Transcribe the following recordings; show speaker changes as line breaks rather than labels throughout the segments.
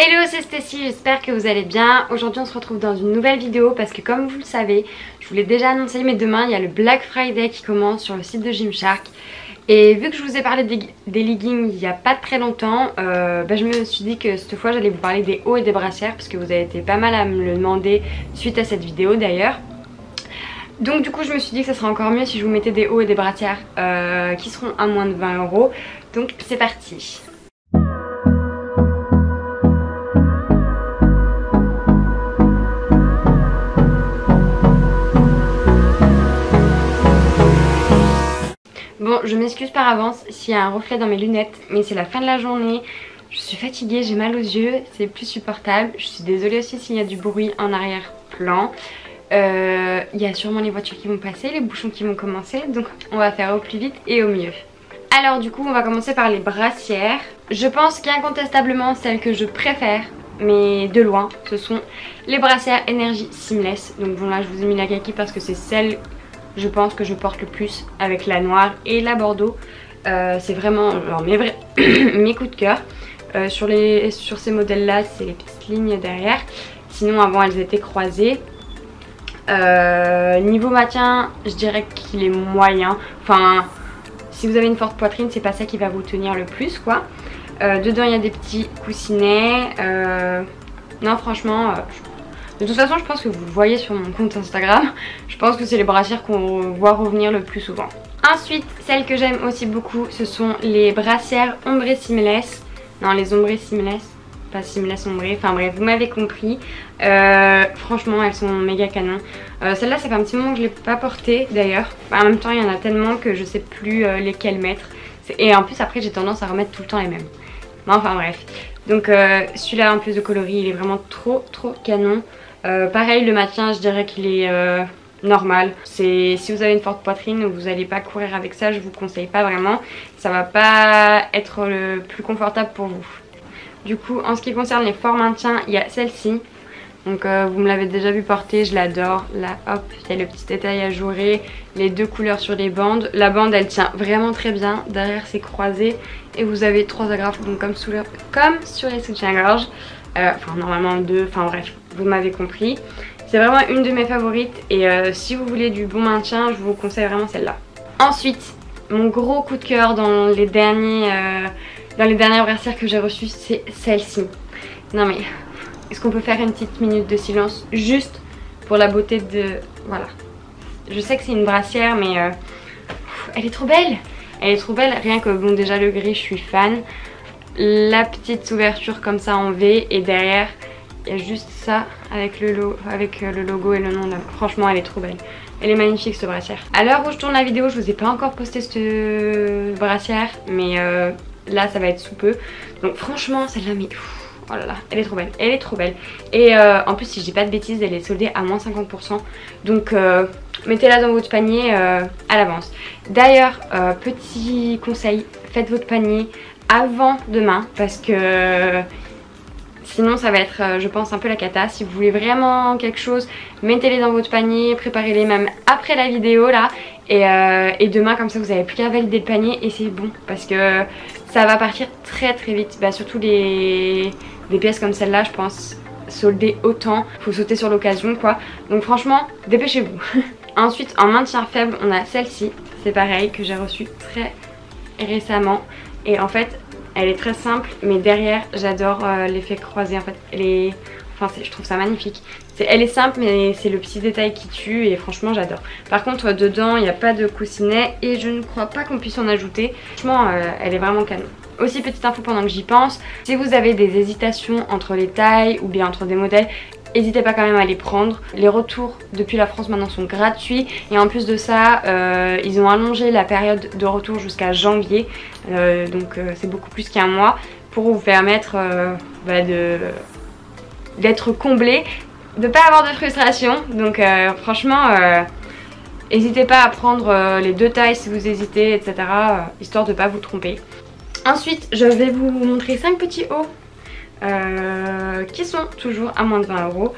Hello, c'est Stécie, j'espère que vous allez bien. Aujourd'hui on se retrouve dans une nouvelle vidéo parce que comme vous le savez, je vous l'ai déjà annoncé, mais demain il y a le Black Friday qui commence sur le site de Gymshark. Et vu que je vous ai parlé des leggings il n'y a pas très longtemps, je me suis dit que cette fois j'allais vous parler des hauts et des brassières parce que vous avez été pas mal à me le demander suite à cette vidéo d'ailleurs. Donc du coup je me suis dit que ça serait encore mieux si je vous mettais des hauts et des brassières qui seront à moins de 20 €. Donc c'est parti. Bon, je m'excuse par avance s'il y a un reflet dans mes lunettes, mais c'est la fin de la journée, je suis fatiguée, j'ai mal aux yeux, c'est plus supportable. Je suis désolée aussi s'il y a du bruit en arrière-plan. Il y a sûrement les voitures qui vont passer, les bouchons qui vont commencer, donc on va faire au plus vite et au mieux. Alors du coup, on va commencer par les brassières. Je pense qu'incontestablement, celles que je préfère, mais de loin, ce sont les brassières Energy Seamless. Donc bon, là je vous ai mis la kaki parce que c'est celle je pense que je porte le plus avec la noire et la bordeaux. C'est vraiment genre, mes coups de cœur. Sur ces modèles là, c'est les petites lignes derrière. Sinon avant elles étaient croisées. Niveau maintien, je dirais qu'il est moyen. Enfin, si vous avez une forte poitrine, c'est pas ça qui va vous tenir le plus quoi. Dedans il y a des petits coussinets. Non franchement... de toute façon je pense que vous le voyez sur mon compte Instagram. Je pense que c'est les brassières qu'on voit revenir le plus souvent. Ensuite, celles que j'aime aussi beaucoup, ce sont les brassières ombré seamless. Non, les ombré seamless, pas seamless ombré, enfin bref, vous m'avez compris. Franchement elles sont méga canon. Celle-là ça fait un petit moment que je l'ai pas portée d'ailleurs. En même temps il y en a tellement que je sais plus lesquelles mettre. Et en plus après j'ai tendance à remettre tout le temps les mêmes. Enfin bref. Donc celui-là en plus de coloris il est vraiment trop canon. Pareil le maintien je dirais qu'il est normal. Si vous avez une forte poitrine vous n'allez pas courir avec ça, je vous conseille pas vraiment. Ça va pas être le plus confortable pour vous. Du coup en ce qui concerne les forts maintiens, il y a celle-ci. Donc vous me l'avez déjà vu porter, je l'adore. Là hop, il y a le petit détail ajouré, les deux couleurs sur les bandes. La bande elle tient vraiment très bien, derrière c'est croisé. Et vous avez 3 agrafes donc comme sur les soutiens-gorge. Enfin normalement 2, enfin bref, vous m'avez compris. C'est vraiment une de mes favorites et si vous voulez du bon maintien, je vous conseille vraiment celle-là. Ensuite, mon gros coup de cœur dans les dernières brassières que j'ai reçues, c'est celle-ci. Non mais, est-ce qu'on peut faire une petite minute de silence juste pour la beauté de... Voilà. Je sais que c'est une brassière mais elle est trop belle. Elle est trop belle, rien que bon déjà le gris je suis fan. La petite ouverture comme ça en V et derrière il y a juste ça avec le logo et le nom là. Franchement elle est trop belle. Elle est magnifique cette brassière. À l'heure où je tourne la vidéo je vous ai pas encore posté cette brassière mais là ça va être sous peu. Donc franchement celle-là mais oh là là elle est trop belle. Elle est trop belle. Et en plus si je dis pas de bêtises elle est soldée à moins 50%. Donc mettez-la dans votre panier à l'avance. D'ailleurs petit conseil, faites votre panier avant demain parce que sinon ça va être je pense un peu la cata. Si vous voulez vraiment quelque chose, mettez-les dans votre panier, préparez-les même après la vidéo là et demain comme ça vous n'avez plus qu'à valider le panier et c'est bon parce que ça va partir très vite. Surtout des pièces comme celle-là je pense solder autant, faut sauter sur l'occasion quoi. Donc franchement dépêchez-vous. Ensuite en maintien faible on a celle-ci, c'est pareil que j'ai reçue très récemment. Et en fait elle est très simple mais derrière j'adore l'effet croisé en fait. Je trouve ça magnifique. Elle est simple mais c'est le petit détail qui tue et franchement j'adore. Par contre dedans il n'y a pas de coussinet et je ne crois pas qu'on puisse en ajouter. Franchement elle est vraiment canon. Aussi petite info pendant que j'y pense, si vous avez des hésitations entre les tailles ou bien entre des modèles, n'hésitez pas quand même à les prendre. Les retours depuis la France maintenant sont gratuits et en plus de ça ils ont allongé la période de retour jusqu'à janvier. Donc c'est beaucoup plus qu'un mois pour vous permettre d'être comblé, de ne pas avoir de frustration. Donc franchement n'hésitez pas à prendre les 2 tailles si vous hésitez etc. Histoire de ne pas vous tromper. Ensuite je vais vous montrer 5 petits hauts qui sont toujours à moins de 20 €.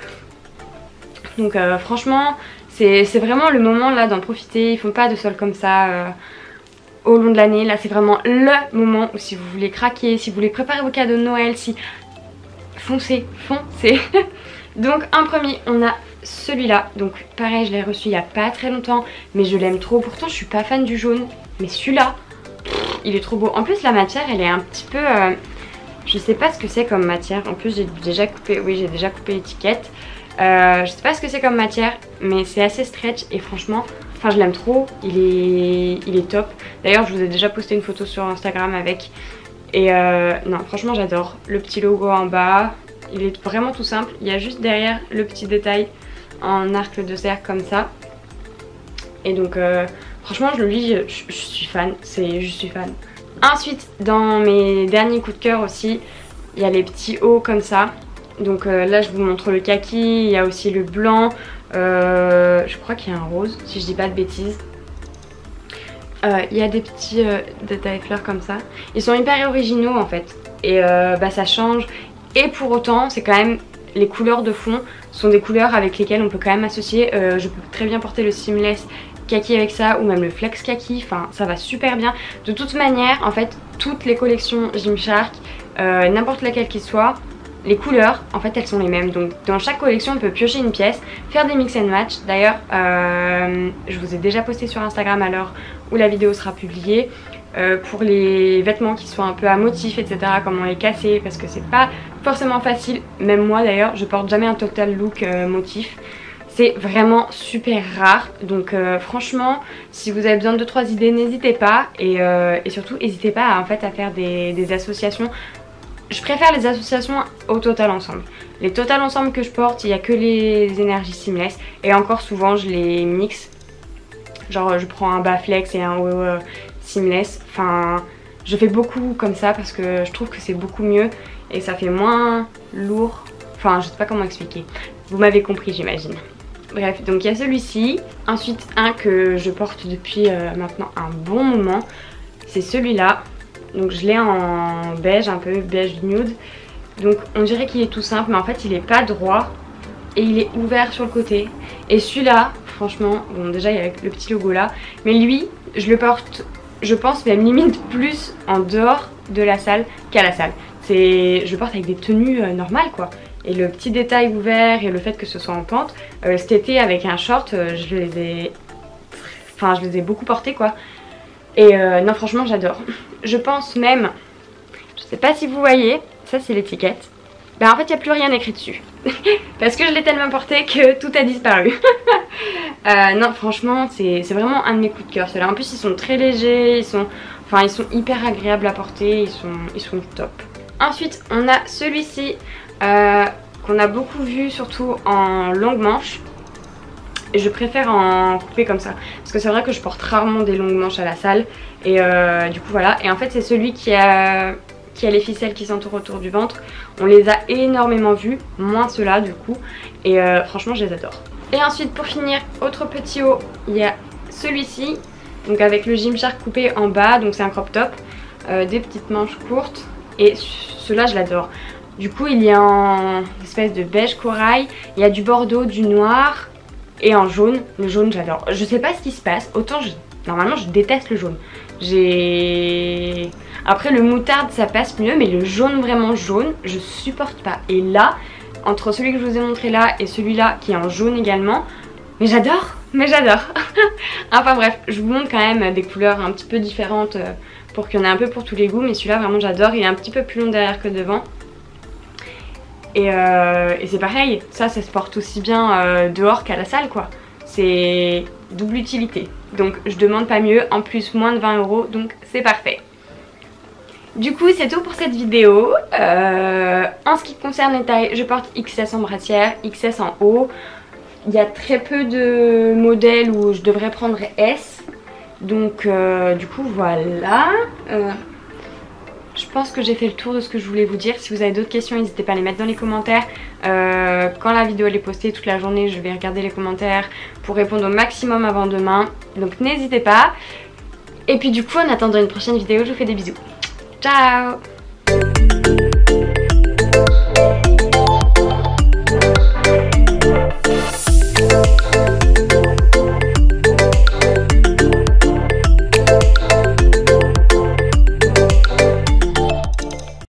Donc franchement c'est vraiment le moment là d'en profiter. Ils font pas de soldes comme ça au long de l'année. Là c'est vraiment le moment où si vous voulez craquer, si vous voulez préparer vos cadeaux de Noël, si foncez, foncez. Donc en premier on a celui-là, donc pareil je l'ai reçu il y a pas très longtemps mais je l'aime trop, pourtant je suis pas fan du jaune mais celui-là il est trop beau. En plus la matière elle est un petit peu je sais pas ce que c'est comme matière, en plus j'ai déjà coupé, oui j'ai déjà coupé l'étiquette. Je sais pas ce que c'est comme matière mais c'est assez stretch et franchement enfin je l'aime trop, il est top. D'ailleurs je vous ai déjà posté une photo sur Instagram avec et non franchement j'adore. Le petit logo en bas, il est vraiment tout simple, il y a juste derrière le petit détail en arc de cercle comme ça. Et donc franchement je le lis, je suis fan, je suis fan. Ensuite dans mes derniers coups de cœur aussi, il y a les petits hauts comme ça. Donc là je vous montre le kaki, il y a aussi le blanc, je crois qu'il y a un rose si je dis pas de bêtises. Il y a des petits détails fleurs comme ça, ils sont hyper originaux en fait. Et bah, ça change et pour autant c'est quand même, les couleurs de fond sont des couleurs avec lesquelles on peut quand même associer. Je peux très bien porter le seamless kaki avec ça ou même le flex kaki, enfin ça va super bien. De toute manière en fait toutes les collections Gymshark, n'importe laquelle qu'il soit, les couleurs en fait elles sont les mêmes, donc dans chaque collection on peut piocher une pièce, faire des mix and match. D'ailleurs je vous ai déjà posté sur Instagram à l'heure où la vidéo sera publiée pour les vêtements qui sont un peu à motifs etc, comment les casser parce que c'est pas forcément facile. Même moi d'ailleurs je porte jamais un total look motif, c'est vraiment super rare. Donc franchement si vous avez besoin de 2-3 idées n'hésitez pas et surtout n'hésitez pas à, en fait, à faire des associations. Je préfère les associations au total ensemble. Les total ensemble que je porte, il n'y a que les énergies seamless et encore souvent je les mixe. Genre je prends un bas flex et un haut seamless. Enfin je fais beaucoup comme ça parce que je trouve que c'est beaucoup mieux et ça fait moins lourd. Enfin je sais pas comment expliquer. Vous m'avez compris j'imagine. Bref, donc il y a celui-ci. Ensuite un que je porte depuis maintenant un bon moment. C'est celui-là. Donc je l'ai en beige, un peu beige nude. Donc on dirait qu'il est tout simple mais en fait il est pas droit et il est ouvert sur le côté. Et celui-là franchement, bon déjà il y a le petit logo là, mais lui je le porte, je pense même limite plus en dehors de la salle qu'à la salle. Je le porte avec des tenues normales quoi. Et le petit détail ouvert et le fait que ce soit en pente, cet été avec un short je les ai beaucoup portés quoi. Et non franchement j'adore. Je pense même, je sais pas si vous voyez, ça c'est l'étiquette. Ben en fait il n'y a plus rien écrit dessus. Parce que je l'ai tellement porté que tout a disparu. Non franchement c'est vraiment un de mes coups de cœur ceux-là. En plus ils sont très légers, ils sont hyper agréables à porter, ils sont top. Ensuite on a celui-ci qu'on a beaucoup vu surtout en longue manche. Et je préfère en couper comme ça parce que c'est vrai que je porte rarement des longues manches à la salle. Et du coup voilà, et en fait c'est celui qui a les ficelles qui s'entourent autour du ventre. On les a énormément vus, moins ceux-là du coup. Et franchement je les adore. Et ensuite pour finir, autre petit haut, il y a celui-ci. Donc avec le Gymshark coupé en bas, donc c'est un crop top. Des petites manches courtes. Et ceux-là je l'adore. Du coup il y a en espèce de beige corail, il y a du bordeaux, du noir. Et en jaune, le jaune j'adore. Je sais pas ce qui se passe, autant normalement je déteste le jaune. Après le moutarde ça passe mieux, mais le jaune vraiment jaune, je supporte pas. Et là, entre celui que je vous ai montré là et celui-là qui est en jaune également, mais j'adore. Enfin bref, je vous montre quand même des couleurs un petit peu différentes pour qu'il y en ait un peu pour tous les goûts. Mais celui-là vraiment j'adore, il est un petit peu plus long derrière que devant. Et c'est pareil, ça se porte aussi bien dehors qu'à la salle quoi. C'est double utilité. Donc je demande pas mieux, en plus moins de 20 €, donc c'est parfait. Du coup c'est tout pour cette vidéo. En ce qui concerne les tailles, je porte XS en brassière, XS en haut. Il y a très peu de modèles où je devrais prendre S. Donc du coup voilà. Je pense que j'ai fait le tour de ce que je voulais vous dire. Si vous avez d'autres questions, n'hésitez pas à les mettre dans les commentaires. Quand la vidéo elle est postée toute la journée, je vais regarder les commentaires pour répondre au maximum avant demain. Donc n'hésitez pas. Et puis du coup, en attendant une prochaine vidéo, je vous fais des bisous. Ciao!